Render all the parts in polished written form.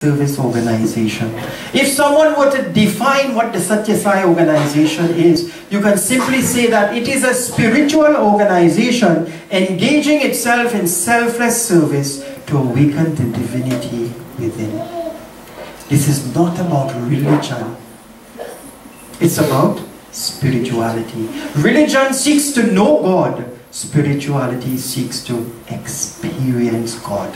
service organization. If someone were to define what the Satya Sai organization is, you can simply say that it is a spiritual organization engaging itself in selfless service to awaken the divinity within. This is not about religion. It's about spirituality. Religion seeks to know God. Spirituality seeks to experience God.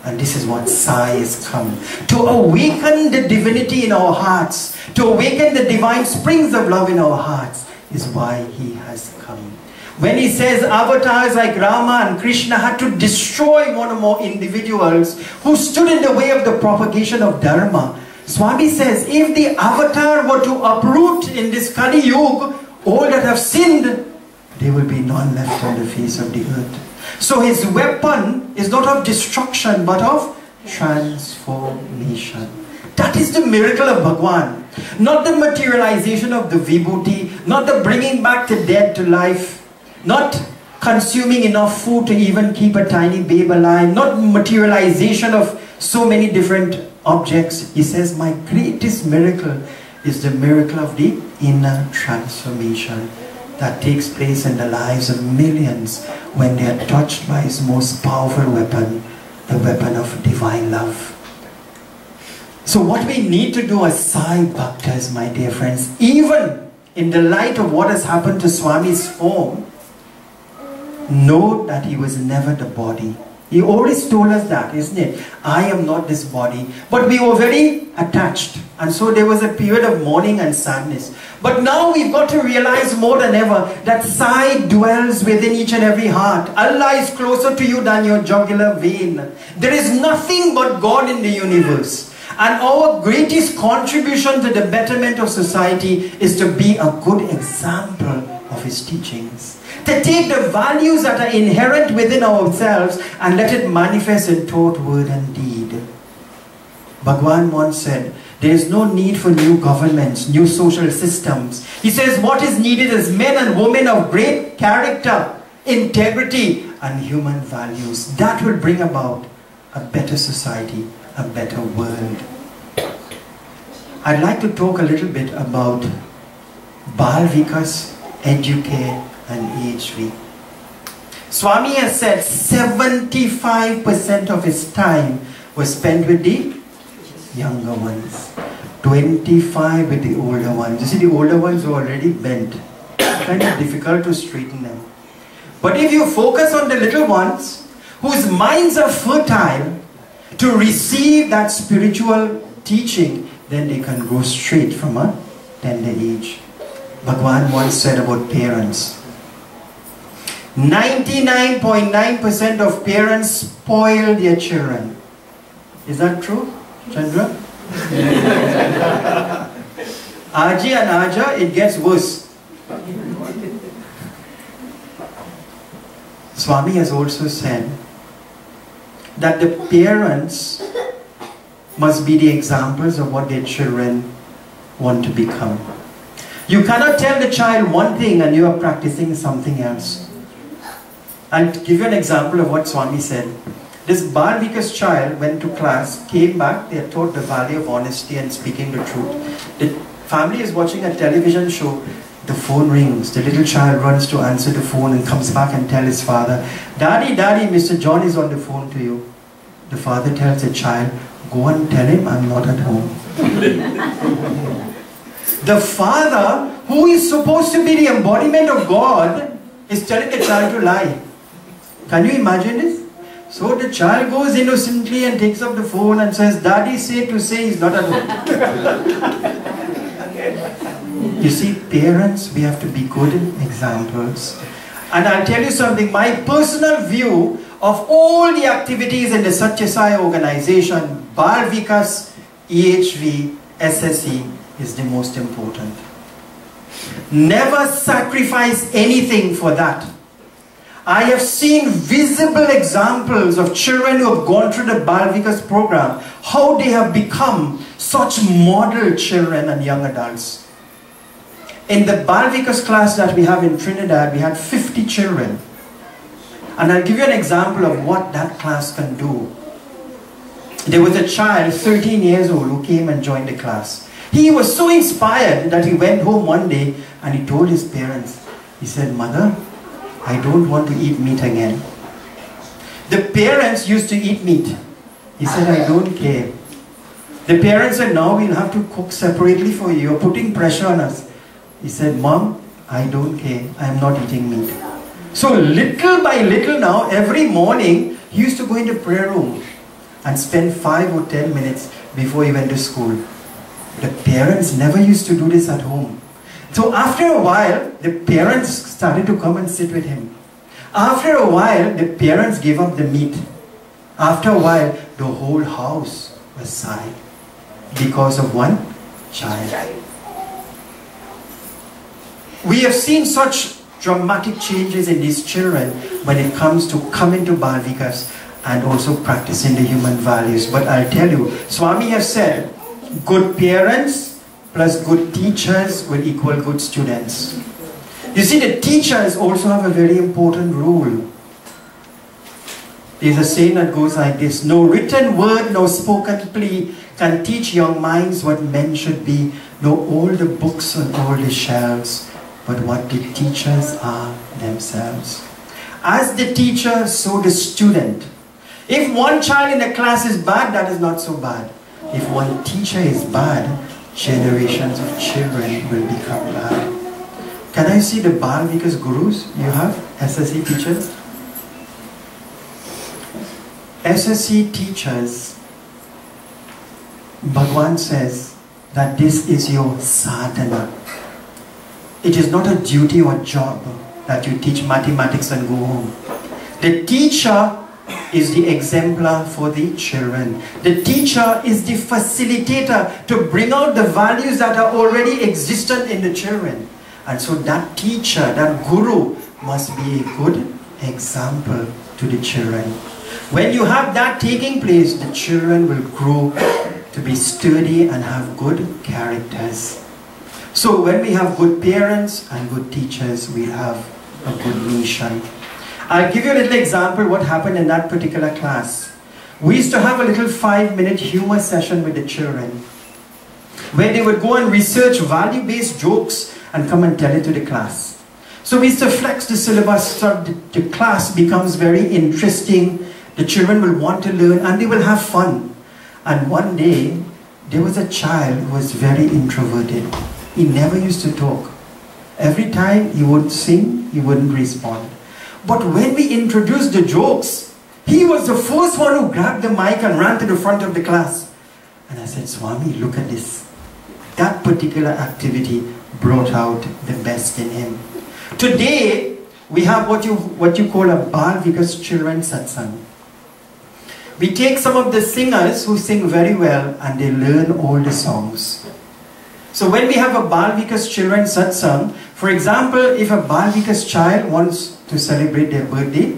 And this is what Sai has come. To awaken the divinity in our hearts, to awaken the divine springs of love in our hearts, is why he has come. When he says avatars like Rama and Krishna had to destroy one or more individuals who stood in the way of the propagation of Dharma, Swami says, if the avatar were to uproot in this Kali Yuga all that have sinned, there will be none left on the face of the earth. So his weapon is not of destruction, but of transformation. That is the miracle of Bhagwan. Not the materialization of the vibhuti, not the bringing back the dead to life, not consuming enough food to even keep a tiny babe alive, not materialization of so many different objects. He says, my greatest miracle is the miracle of the inner transformation that takes place in the lives of millions when they are touched by his most powerful weapon, the weapon of divine love. So what we need to do as Sai Bhaktas, my dear friends, even in the light of what has happened to Swami's form, know that he was never the body. He always told us that, isn't it? I am not this body. But we were very attached. And so there was a period of mourning and sadness. But now we've got to realize more than ever that Sai dwells within each and every heart. Allah is closer to you than your jugular vein. There is nothing but God in the universe. And our greatest contribution to the betterment of society is to be a good example of his teachings. To take the values that are inherent within ourselves and let it manifest in thought, word and deed. Bhagwan once said, there is no need for new governments, new social systems. He says what is needed is men and women of great character, integrity and human values. That will bring about a better society, a better world. I'd like to talk a little bit about Bal Vikas, Educare and AHV. Swami has said 75% of his time was spent with the younger ones, 25 with the older ones. You see, the older ones are already bent. It's kind of difficult to straighten them. But if you focus on the little ones, whose minds are fertile to receive that spiritual teaching, then they can grow straight from a tender age. Bhagwan once said about parents, 99.9% of parents spoil their children. Is that true, Chandra? Aji and Aja, it gets worse. Swami has also said that the parents must be the examples of what their children want to become. You cannot tell the child one thing and you are practicing something else. I'll give you an example of what Swami said. This Bal Vikas child went to class, came back, they are taught the value of honesty and speaking the truth. The family is watching a television show, the phone rings, the little child runs to answer the phone and comes back and tells his father, Daddy, Daddy, Mr. John is on the phone to you. The father tells the child, go and tell him I'm not at home. The father, who is supposed to be the embodiment of God, is telling the child to lie. Can you imagine this? So the child goes innocently and takes up the phone and says, Daddy said to say he's not at home. You see, parents, we have to be good examples. And I'll tell you something, my personal view of all the activities in the Satya Sai organization, Bal Vikas, EHV, SSE, is the most important. Never sacrifice anything for that. I have seen visible examples of children who have gone through the Bal Vikas program, how they have become such model children and young adults. In the Bal Vikas class that we have in Trinidad, we had 50 children. And I'll give you an example of what that class can do. There was a child, 13 years old, who came and joined the class. He was so inspired that he went home one day and he told his parents, he said, "Mother, I don't want to eat meat again." The parents used to eat meat. He said, "I don't care." The parents said, "Now we'll have to cook separately for you. You're putting pressure on us." He said, "Mom, I don't care. I'm not eating meat." So little by little now, every morning, he used to go into prayer room and spend 5 or 10 minutes before he went to school. The parents never used to do this at home. So after a while, the parents started to come and sit with him. After a while, the parents gave up the meat. After a while, the whole house was silent because of one child. We have seen such dramatic changes in these children when it comes to coming to Bal Vikas and also practicing the human values. But I'll tell you, Swami has said, good parents plus good teachers will equal good students. You see, the teachers also have a very important role. There's a saying that goes like this: no written word, no spoken plea can teach young minds what men should be, nor all the books on all the shelves, but what the teachers are themselves. As the teacher, so the student. If one child in the class is bad, that is not so bad. If one teacher is bad, generations of children will become bad. Can I see the Bal Vikas gurus you have? SSC teachers? SSC teachers, Bhagwan says that this is your sadhana. It is not a duty or job that you teach mathematics and go home. The teacher is the exemplar for the children. The teacher is the facilitator to bring out the values that are already existent in the children. And so that teacher, that guru, must be a good example to the children. When you have that taking place, the children will grow to be sturdy and have good characters. So when we have good parents and good teachers, we have a good nation. I'll give you a little example what happened in that particular class. We used to have a little 5-minute humor session with the children, where they would go and research value-based jokes and come and tell it to the class. So we used to flex the syllabus so the class becomes very interesting. The children will want to learn and they will have fun. And one day, there was a child who was very introverted. He never used to talk. Every time he would sing, he wouldn't respond. But when we introduced the jokes, he was the first one who grabbed the mic and ran to the front of the class. And I said, "Swami, look at this." That particular activity brought out the best in him. Today, we have what you call a Bal Vikas Children Satsang. We take some of the singers who sing very well and they learn all the songs. So when we have a Bal Vikas Children Satsang, for example, if a Bal Vikas child wants to celebrate their birthday,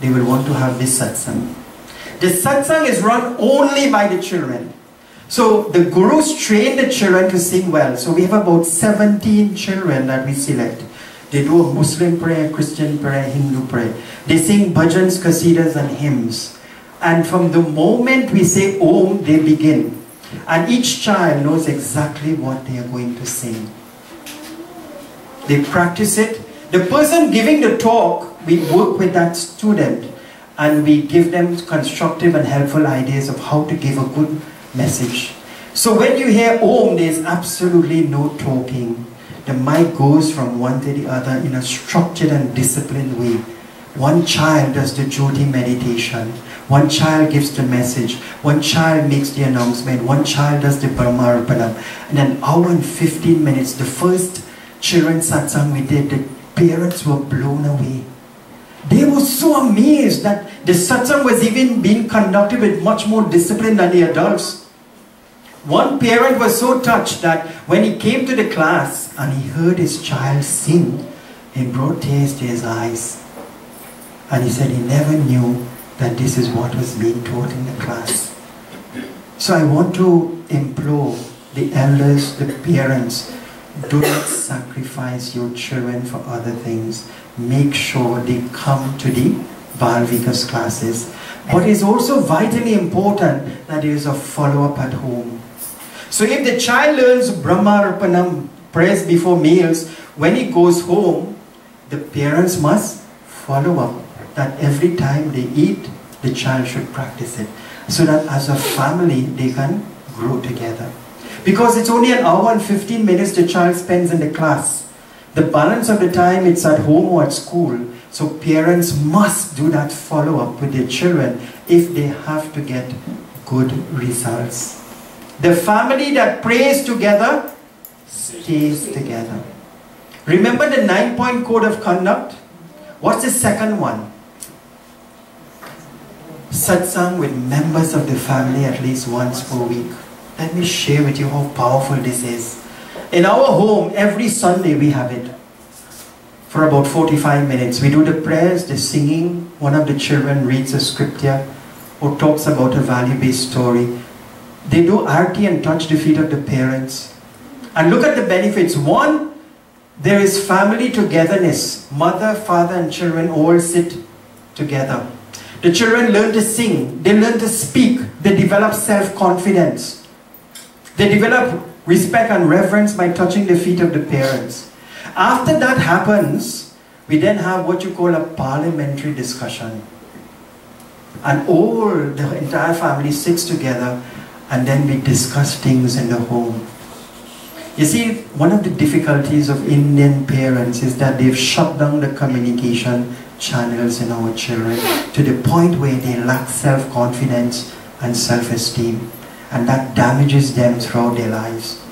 they will want to have this satsang. The satsang is run only by the children. So the gurus train the children to sing well. So we have about 17 children that we select. They do a Muslim prayer, Christian prayer, Hindu prayer. They sing bhajans, qasidas and hymns. And from the moment we say Om, they begin. And each child knows exactly what they are going to sing. They practice it. The person giving the talk, we work with that student and we give them constructive and helpful ideas of how to give a good message. So when you hear Om, there is absolutely no talking. The mic goes from one to the other in a structured and disciplined way. One child does the Jyoti meditation. One child gives the message. One child makes the announcement. One child does the Brahma Arpanam. And an hour and 15 minutes, the first children's satsang we did, the parents were blown away. They were so amazed that the satsang was even being conducted with much more discipline than the adults. One parent was so touched that when he came to the class and he heard his child sing, it brought tears to his eyes. And he said he never knew that this is what was being taught in the class. So I want to implore the elders, the parents, do not sacrifice your children for other things. Make sure they come to the Bal Vikas classes. But it's also vitally important that there is a follow-up at home. So if the child learns Brahma prayers before meals, when he goes home, the parents must follow up that every time they eat, the child should practice it, so that as a family they can grow together. Because it's only an hour and 15 minutes the child spends in the class. The balance of the time it's at home or at school. So parents must do that follow-up with their children if they have to get good results. The family that prays together stays together. Remember the 9-point code of conduct? What's the second one? Satsang with members of the family at least once per week. Let me share with you how powerful this is. In our home, every Sunday we have it. For about 45 minutes. We do the prayers, the singing. One of the children reads a scripture or talks about a value-based story. They do arti and touch the feet of the parents. And look at the benefits. One, there is family togetherness. Mother, father and children all sit together. The children learn to sing. They learn to speak. They develop self-confidence. They develop respect and reverence by touching the feet of the parents. After that happens, we then have what you call a parliamentary discussion. And all the entire family sits together and then we discuss things in the home. You see, one of the difficulties of Indian parents is that they've shut down the communication channels in our children to the point where they lack self-confidence and self-esteem. And that damages them throughout their lives.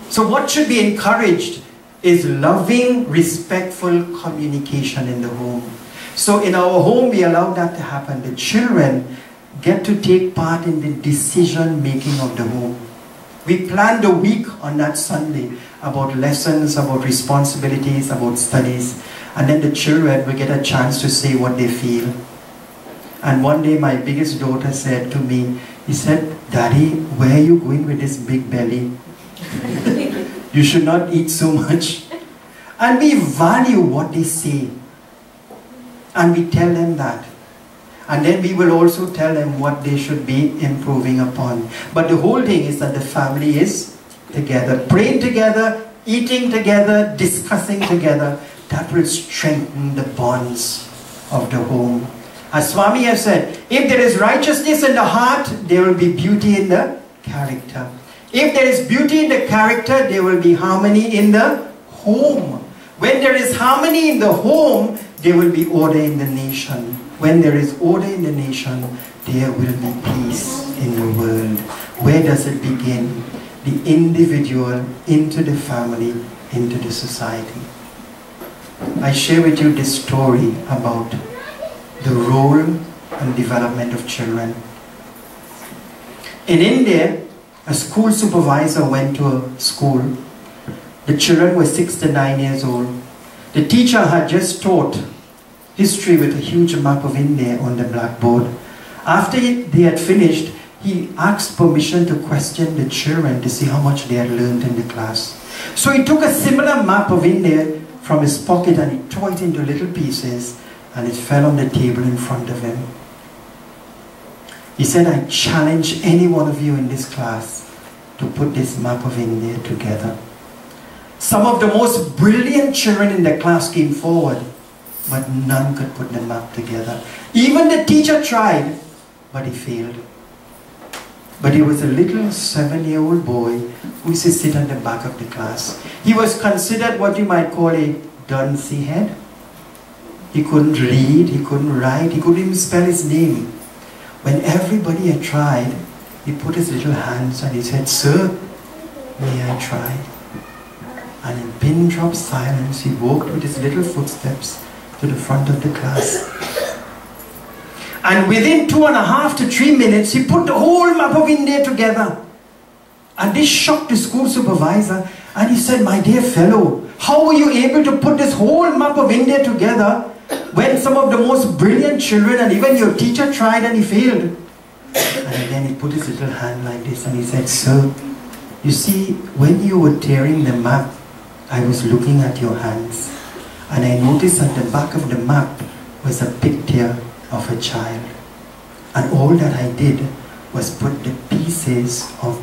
So what should be encouraged is loving, respectful communication in the home. So in our home, we allow that to happen. The children get to take part in the decision making of the home. We plan the week on that Sunday about lessons, about responsibilities, about studies. And then the children will get a chance to say what they feel. And one day my biggest daughter said to me, he said, "Daddy, where are you going with this big belly? You should not eat so much." And we value what they say. And we tell them that. And then we will also tell them what they should be improving upon. But the whole thing is that the family is together, praying together, eating together, discussing together. That will strengthen the bonds of the home. As Swami has said, if there is righteousness in the heart, there will be beauty in the character. If there is beauty in the character, there will be harmony in the home. When there is harmony in the home, there will be order in the nation. When there is order in the nation, there will be peace in the world. Where does it begin? The individual into the family, into the society. I share with you this story about the role and development of children. In India, a school supervisor went to a school. The children were 6 to 9 years old. The teacher had just taught history with a huge map of India on the blackboard. After they had finished, he asked permission to question the children to see how much they had learned in the class. So he took a similar map of India from his pocket and he tore it into little pieces and it fell on the table in front of him. He said, "I challenge any one of you in this class to put this map of India together." Some of the most brilliant children in the class came forward, but none could put the map together. Even the teacher tried, but he failed. But he was a little 7-year-old boy who used to sit at the back of the class. He was considered what you might call a dunce head. He couldn't read, he couldn't write, he couldn't even spell his name. When everybody had tried, he put his little hands and he said, "Sir, may I try?" And in pin drop silence, he walked with his little footsteps to the front of the class. And within 2.5 to 3 minutes, he put the whole map of India together. And this shocked the school supervisor. And he said, "My dear fellow, how were you able to put this whole map of India together when some of the most brilliant children and even your teacher tried and he failed?" And then he put his little hand like this and he said, "Sir, you see, when you were tearing the map, I was looking at your hands. And I noticed at the back of the map was a picture of a child. And all that I did was put the pieces of